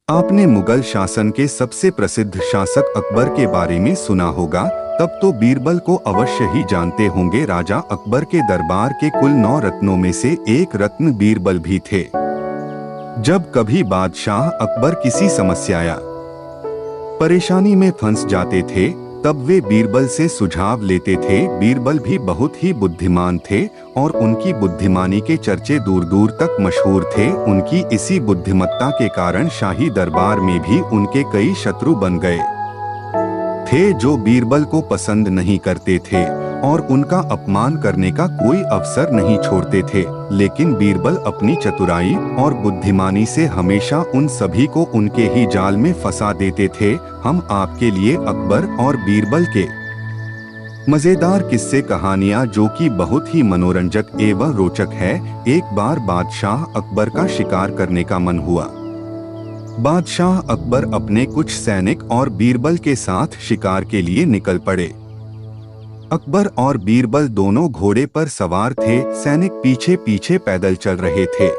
आपने मुगल शासन के सबसे प्रसिद्ध शासक अकबर के बारे में सुना होगा, तब तो बीरबल को अवश्य ही जानते होंगे। राजा अकबर के दरबार के कुल 9 रत्नों में से एक रत्न बीरबल भी थे। जब कभी बादशाह अकबर किसी समस्या या परेशानी में फंस जाते थे, तब वे बीरबल से सुझाव लेते थे। बीरबल भी बहुत ही बुद्धिमान थे और उनकी बुद्धिमानी के चर्चे दूर दूर तक मशहूर थे। उनकी इसी बुद्धिमत्ता के कारण शाही दरबार में भी उनके कई शत्रु बन गए थे, जो बीरबल को पसंद नहीं करते थे और उनका अपमान करने का कोई अवसर नहीं छोड़ते थे। लेकिन बीरबल अपनी चतुराई और बुद्धिमानी से हमेशा उन सभी को उनके ही जाल में फंसा देते थे। हम आपके लिए अकबर और बीरबल के मजेदार किस्से कहानियां, जो कि बहुत ही मनोरंजक एवं रोचक है। एक बार बादशाह अकबर का शिकार करने का मन हुआ। बादशाह अकबर अपने कुछ सैनिक और बीरबल के साथ शिकार के लिए निकल पड़े। अकबर और बीरबल दोनों घोड़े पर सवार थे। सैनिक पीछे पीछे पैदल चल रहे थे।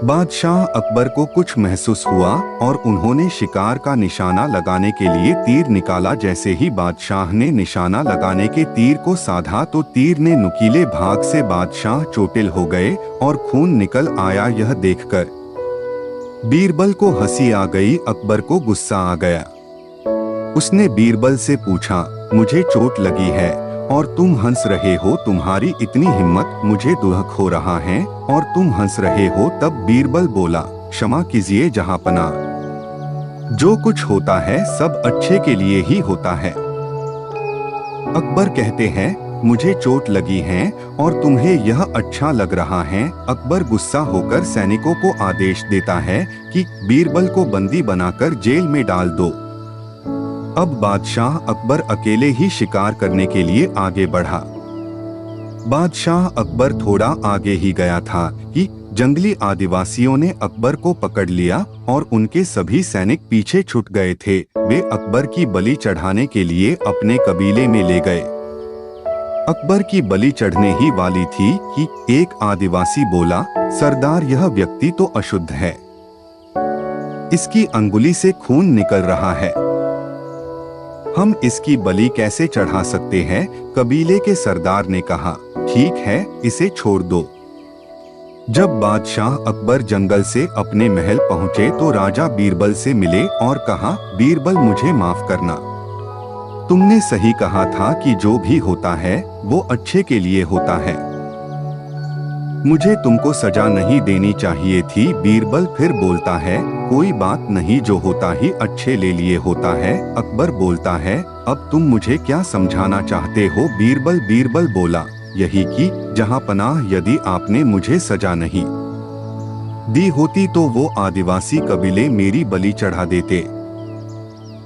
बादशाह अकबर को कुछ महसूस हुआ और उन्होंने शिकार का निशाना लगाने के लिए तीर निकाला। जैसे ही बादशाह ने निशाना लगाने के तीर को साधा, तो तीर ने नुकीले भाग से बादशाह चोटिल हो गए और खून निकल आया। यह देखकर बीरबल को हंसी आ गई। अकबर को गुस्सा आ गया। उसने बीरबल से पूछा, मुझे चोट लगी है और तुम हंस रहे हो, तुम्हारी इतनी हिम्मत, मुझे दुख हो रहा है और तुम हंस रहे हो। तब बीरबल बोला, क्षमा कीजिए जहांपना, जो कुछ होता है सब अच्छे के लिए ही होता है। अकबर कहते हैं, मुझे चोट लगी है और तुम्हें यह अच्छा लग रहा है। अकबर गुस्सा होकर सैनिकों को आदेश देता है कि बीरबल को बंदी बनाकर जेल में डाल दो। अब बादशाह अकबर अकेले ही शिकार करने के लिए आगे बढ़ा। बादशाह अकबर थोड़ा आगे ही गया था कि जंगली आदिवासियों ने अकबर को पकड़ लिया और उनके सभी सैनिक पीछे छूट गए थे। वे अकबर की बलि चढ़ाने के लिए अपने कबीले में ले गए। अकबर की बलि चढ़ने ही वाली थी कि एक आदिवासी बोला, सरदार, यह व्यक्ति तो अशुद्ध है, इसकी अंगुली से खून निकल रहा है, हम इसकी बलि कैसे चढ़ा सकते हैं? कबीले के सरदार ने कहा, ठीक है, इसे छोड़ दो। जब बादशाह अकबर जंगल से अपने महल पहुंचे तो राजा बीरबल से मिले और कहा, बीरबल, मुझे माफ करना, तुमने सही कहा था कि जो भी होता है वो अच्छे के लिए होता है, मुझे तुमको सजा नहीं देनी चाहिए थी। बीरबल फिर बोलता है, कोई बात नहीं, जो होता ही अच्छे ले लिए होता है। अकबर बोलता है, अब तुम मुझे क्या समझाना चाहते हो? बीरबल बोला, यही कि जहांपनाह, यदि आपने मुझे सजा नहीं दी होती तो वो आदिवासी कबीले मेरी बलि चढ़ा देते।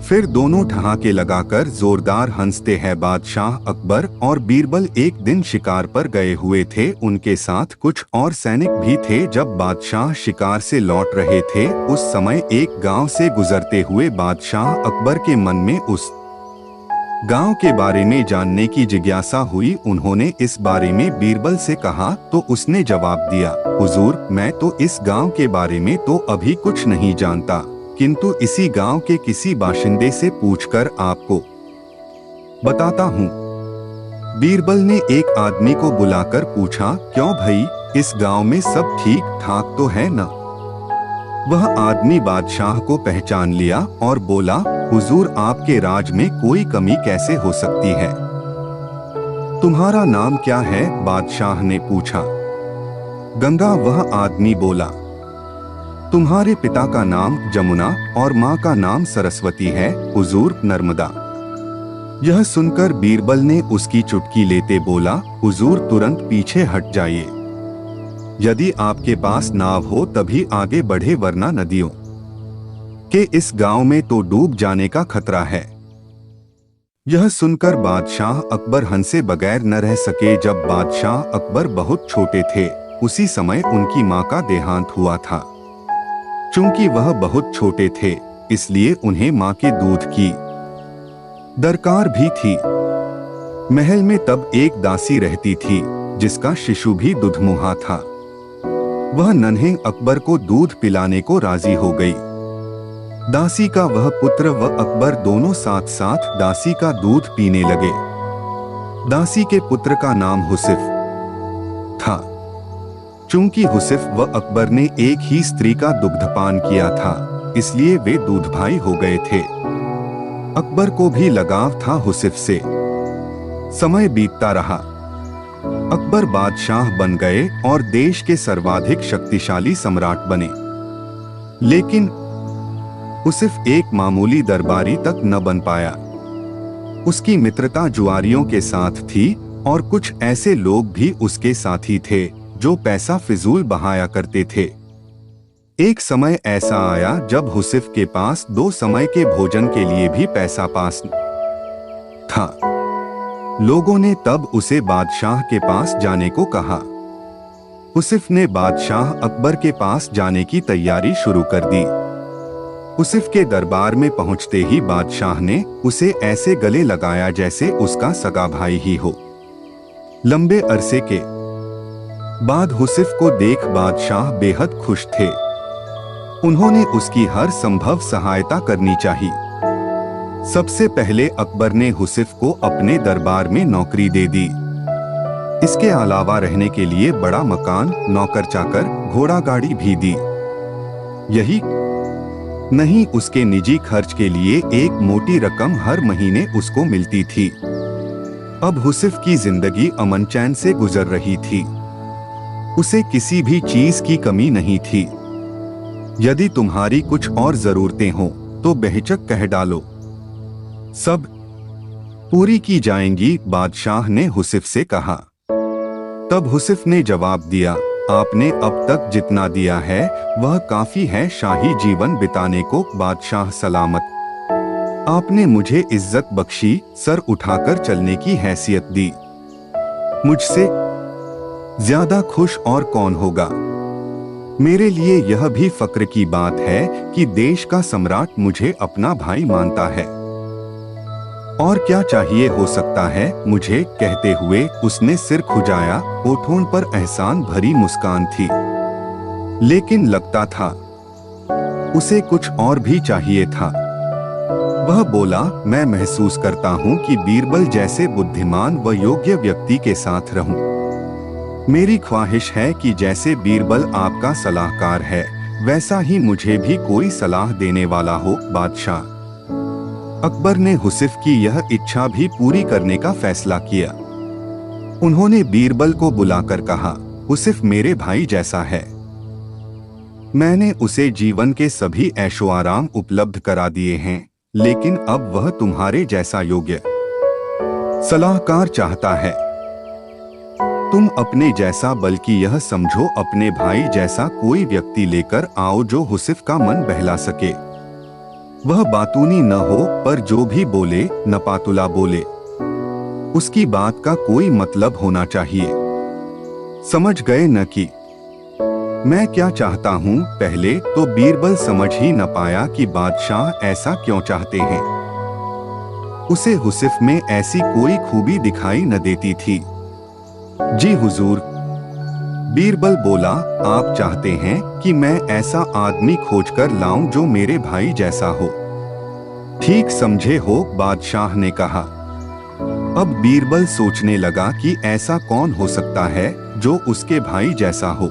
फिर दोनों ठहाके लगाकर जोरदार हंसते हैं। बादशाह अकबर और बीरबल एक दिन शिकार पर गए हुए थे। उनके साथ कुछ और सैनिक भी थे। जब बादशाह शिकार से लौट रहे थे, उस समय एक गांव से गुजरते हुए बादशाह अकबर के मन में उस गांव के बारे में जानने की जिज्ञासा हुई। उन्होंने इस बारे में बीरबल से कहा तो उसने जवाब दिया, हुजूर, मैं तो इस गांव के बारे में तो अभी कुछ नहीं जानता, किंतु इसी गांव के किसी बाशिंदे से पूछकर आपको बताता हूँ। बीरबल ने एक आदमी को बुलाकर पूछा, क्यों भाई, इस गांव में सब ठीक ठाक तो है ना? वह आदमी बादशाह को पहचान लिया और बोला, हुजूर, आपके राज में कोई कमी कैसे हो सकती है? तुम्हारा नाम क्या है? बादशाह ने पूछा। गंगा, वह आदमी बोला। तुम्हारे पिता का नाम जमुना और माँ का नाम सरस्वती है, हुजूर, नर्मदा। यह सुनकर बीरबल ने उसकी चुटकी लेते बोला, हुजूर, तुरंत पीछे हट जाइए। यदि आपके पास नाव हो तभी आगे बढ़े, वरना नदियों के इस गांव में तो डूब जाने का खतरा है। यह सुनकर बादशाह अकबर हंसे बगैर न रह सके। जब बादशाह अकबर बहुत छोटे थे, उसी समय उनकी माँ का देहांत हुआ था। चूंकि वह बहुत छोटे थे, इसलिए उन्हें माँ के दूध की दरकार भी थी। महल में तब एक दासी रहती थी, जिसका शिशु भी दुधमुहा था। वह नन्हे अकबर को दूध पिलाने को राजी हो गई। दासी का वह पुत्र व अकबर दोनों साथ साथ दासी का दूध पीने लगे। दासी के पुत्र का नाम हुसिफ था। चूंकि हुसिफ व अकबर ने एक ही स्त्री का दुग्धपान किया था, इसलिए वे दूध भाई हो गए थे। अकबर को भी लगाव था हुसिफ से। समय बीतता रहा। अकबर बादशाह बन गए और देश के सर्वाधिक शक्तिशाली सम्राट बने। लेकिन हुसिफ एक मामूली दरबारी तक न बन पाया। उसकी मित्रता जुआरियों के साथ थी और कुछ ऐसे लोग भी उसके साथी थे जो पैसा फिजूल बहाया करते थे। एक समय ऐसा आया जब हुसिफ के पास 2 समय के भोजन के लिए भी पैसा पास था। लोगों ने तब उसे बादशाह के पास जाने को कहा। हुसिफ ने बादशाह अकबर के पास जाने की तैयारी शुरू कर दी। हुसिफ के दरबार में पहुंचते ही बादशाह ने उसे ऐसे गले लगाया जैसे उसका सगा भाई ही हो। लंबे अरसे के बाद हुसिफ को देख बादशाह बेहद खुश थे। उन्होंने उसकी हर संभव सहायता करनी चाहिए। सबसे पहले अकबर ने हुसिफ को अपने दरबार में नौकरी दे दी। इसके अलावा रहने के लिए बड़ा मकान, नौकर चाकर, घोड़ा गाड़ी भी दी। यही नहीं, उसके निजी खर्च के लिए एक मोटी रकम हर महीने उसको मिलती थी। अब हुसिफ की जिंदगी अमन चैन से गुजर रही थी। उसे किसी भी चीज की कमी नहीं थी। यदि तुम्हारी कुछ और जरूरतें हो तो बेहिचक कह डालो, सब पूरी की जाएंगी, बादशाह ने हुसिफ से कहा। तब हुसिफ ने जवाब दिया, आपने अब तक जितना दिया है वह काफी है शाही जीवन बिताने को, बादशाह सलामत। आपने मुझे इज्जत बख्शी, सर उठाकर चलने की हैसियत दी। मुझसे ज्यादा खुश और कौन होगा। मेरे लिए यह भी फक्र की बात है कि देश का सम्राट मुझे अपना भाई मानता है। और क्या चाहिए हो सकता है मुझे, कहते हुए उसने सिर खुजाया। होठों पर एहसान भरी मुस्कान थी, लेकिन लगता था उसे कुछ और भी चाहिए था। वह बोला, मैं महसूस करता हूँ कि बीरबल जैसे बुद्धिमान व योग्य व्यक्ति के साथ रहूं। मेरी ख्वाहिश है कि जैसे बीरबल आपका सलाहकार है, वैसा ही मुझे भी कोई सलाह देने वाला हो, बादशाह। अकबर ने हुसिफ की यह इच्छा भी पूरी करने का फैसला किया। उन्होंने बीरबल को बुलाकर कहा, हुसिफ मेरे भाई जैसा है। मैंने उसे जीवन के सभी ऐशो आराम उपलब्ध करा दिए हैं, लेकिन अब वह तुम्हारे जैसा योग्य सलाहकार चाहता है। तुम अपने जैसा, बल्कि यह समझो अपने भाई जैसा कोई व्यक्ति लेकर आओ जो हुसिफ का मन बहला सके। वह बातूनी न हो, पर जो भी बोले नपातुला बोले। उसकी बात का कोई मतलब होना चाहिए। समझ गए न कि मैं क्या चाहता हूँ। पहले तो बीरबल समझ ही न पाया कि बादशाह ऐसा क्यों चाहते हैं। उसे हुसिफ में ऐसी कोई खूबी दिखाई न देती थी। जी हुजूर, बीरबल बोला, आप चाहते हैं कि मैं ऐसा आदमी खोजकर लाऊं जो मेरे भाई जैसा हो। ठीक समझे हो, बादशाह ने कहा। अब बीरबल सोचने लगा कि ऐसा कौन हो सकता है जो उसके भाई जैसा हो।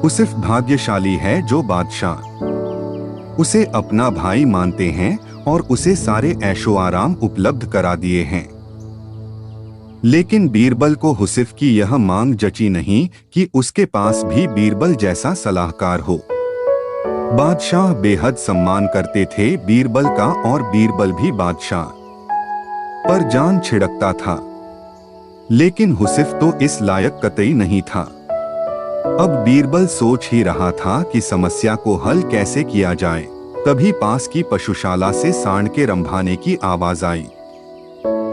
हुसिफ भाग्यशाली है जो बादशाह उसे अपना भाई मानते हैं और उसे सारे ऐशो आराम उपलब्ध करा दिए हैं। लेकिन बीरबल को हुसिफ की यह मांग जची नहीं कि उसके पास भी बीरबल जैसा सलाहकार हो। बादशाह बेहद सम्मान करते थे बीरबल का, और बीरबल भी बादशाह पर जान छिड़कता था। लेकिन हुसिफ तो इस लायक कतई नहीं था। अब बीरबल सोच ही रहा था कि समस्या को हल कैसे किया जाए। तभी पास की पशुशाला से सांड के रंभाने की आवाज आई।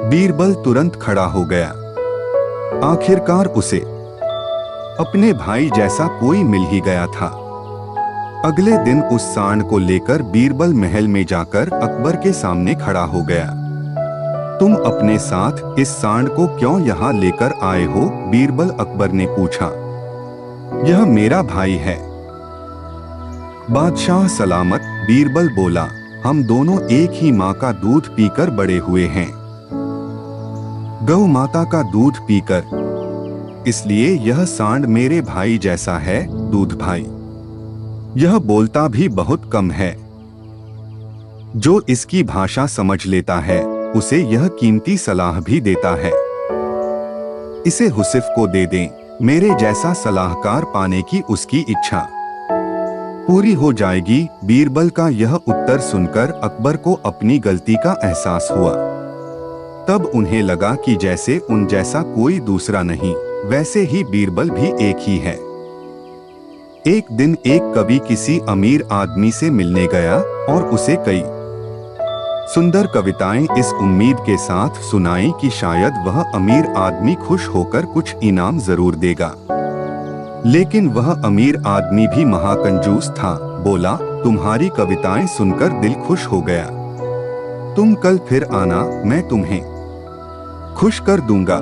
बीरबल तुरंत खड़ा हो गया। आखिरकार उसे अपने भाई जैसा कोई मिल ही गया था। अगले दिन उस सांड को लेकर बीरबल महल में जाकर अकबर के सामने खड़ा हो गया। तुम अपने साथ इस सांड को क्यों यहाँ लेकर आए हो? बीरबल अकबर ने पूछा। यह मेरा भाई है। बादशाह सलामत, बीरबल बोला, हम दोनों एक ही माँ का दूध पीकर बड़े हुए हैं, गौ माता का दूध पीकर, इसलिए यह सांड मेरे भाई जैसा है, दूध भाई। यह बोलता भी बहुत कम है। जो इसकी भाषा समझ लेता है उसे यह कीमती सलाह भी देता है। इसे हुसिफ को दे दें, मेरे जैसा सलाहकार पाने की उसकी इच्छा पूरी हो जाएगी। बीरबल का यह उत्तर सुनकर अकबर को अपनी गलती का एहसास हुआ। तब उन्हें लगा कि जैसे उन जैसा कोई दूसरा नहीं, वैसे ही बीरबल भी एक ही है। एक दिन एक कवि किसी अमीर आदमी से मिलने गया और उसे कई सुंदर कविताएं इस उम्मीद के साथ सुनाई कि शायद वह अमीर आदमी खुश होकर कुछ इनाम जरूर देगा। लेकिन वह अमीर आदमी भी महाकंजूस था। बोला, तुम्हारी कविताएं सुनकर दिल खुश हो गया। तुम कल फिर आना, मैं तुम्हें खुश कर दूंगा।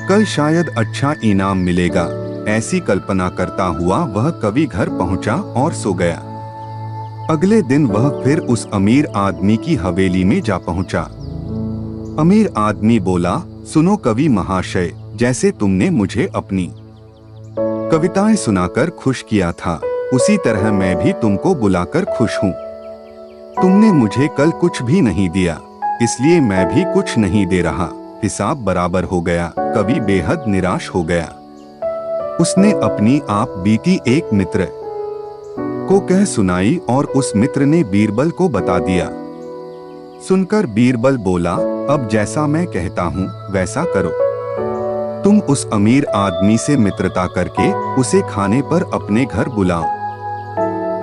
कल शायद अच्छा इनाम मिलेगा। ऐसी कल्पना करता हुआ वह कवि घर पहुंचा और सो गया। अगले दिन वह फिर उस अमीर आदमी की हवेली में जा पहुंचा। अमीर आदमी बोला, सुनो कवि महाशय, जैसे तुमने मुझे अपनी कविताएं सुनाकर खुश किया था, उसी तरह मैं भी तुमको बुलाकर खुश हूँ। तुमने मुझे कल कुछ भी नहीं दिया, इसलिए मैं भी कुछ नहीं दे रहा। हिसाब बराबर हो गया। कवि बेहद निराश हो गया। उसने अपनी आप बीती एक मित्र को कह सुनाई और उस मित्र ने बीरबल को बता दिया। सुनकर बीरबल बोला, अब जैसा मैं कहता हूँ वैसा करो। तुम उस अमीर आदमी से मित्रता करके उसे खाने पर अपने घर बुलाओ।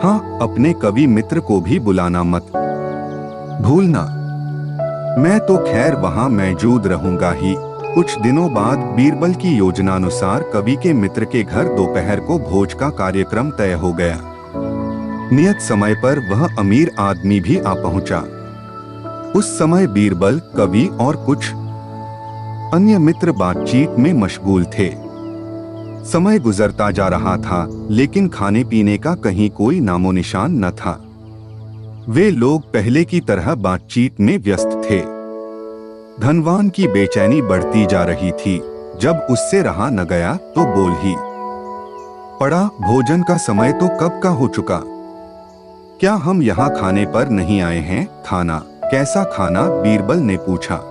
हाँ, अपने कवि मित्र को भी बुलाना मत भूलना। मैं तो खैर वहां मौजूद रहूंगा ही। कुछ दिनों बाद बीरबल की योजनानुसार कवि के मित्र के घर दोपहर को भोज का कार्यक्रम तय हो गया। नियत समय पर वह अमीर आदमी भी आ पहुंचा। उस समय बीरबल, कवि और कुछ अन्य मित्र बातचीत में मशगूल थे। समय गुजरता जा रहा था, लेकिन खाने पीने का कहीं कोई नामो निशान न था। वे लोग पहले की तरह बातचीत में व्यस्त थे। धनवान की बेचैनी बढ़ती जा रही थी। जब उससे रहा न गया तो बोल ही पड़ा, भोजन का समय तो कब का हो चुका। क्या हम यहाँ खाने पर नहीं आए हैं? खाना? कैसा खाना? बीरबल ने पूछा।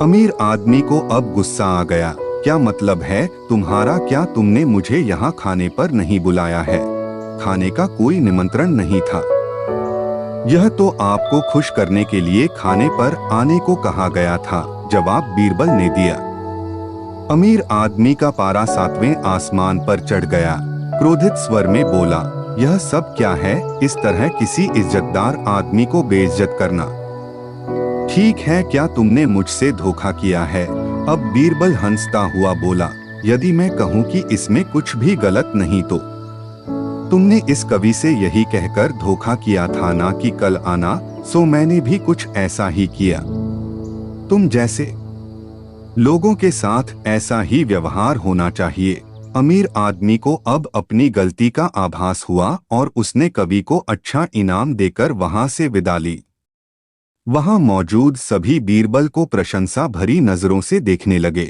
अमीर आदमी को अब गुस्सा आ गया। क्या मतलब है तुम्हारा? क्या तुमने मुझे यहाँ खाने पर नहीं बुलाया है? खाने का कोई निमंत्रण नहीं था। यह तो आपको खुश करने के लिए खाने पर आने को कहा गया था, जवाब बीरबल ने दिया। अमीर आदमी का पारा 7वें आसमान पर चढ़ गया। क्रोधित स्वर में बोला, यह सब क्या है? इस तरह किसी इज्जतदार आदमी को बेइज्जत करना ठीक है क्या? तुमने मुझसे धोखा किया है। अब बीरबल हंसता हुआ बोला, यदि मैं कहूँ कि इसमें कुछ भी गलत नहीं तो तुमने इस कवि से यही कहकर धोखा किया था ना कि कल आना, सो मैंने भी कुछ ऐसा ही किया। तुम जैसे लोगों के साथ ऐसा ही व्यवहार होना चाहिए। अमीर आदमी को अब अपनी गलती का आभास हुआ और उसने कवि को अच्छा इनाम देकर वहां से विदा ली। वहां मौजूद सभी बीरबल को प्रशंसा भरी नजरों से देखने लगे।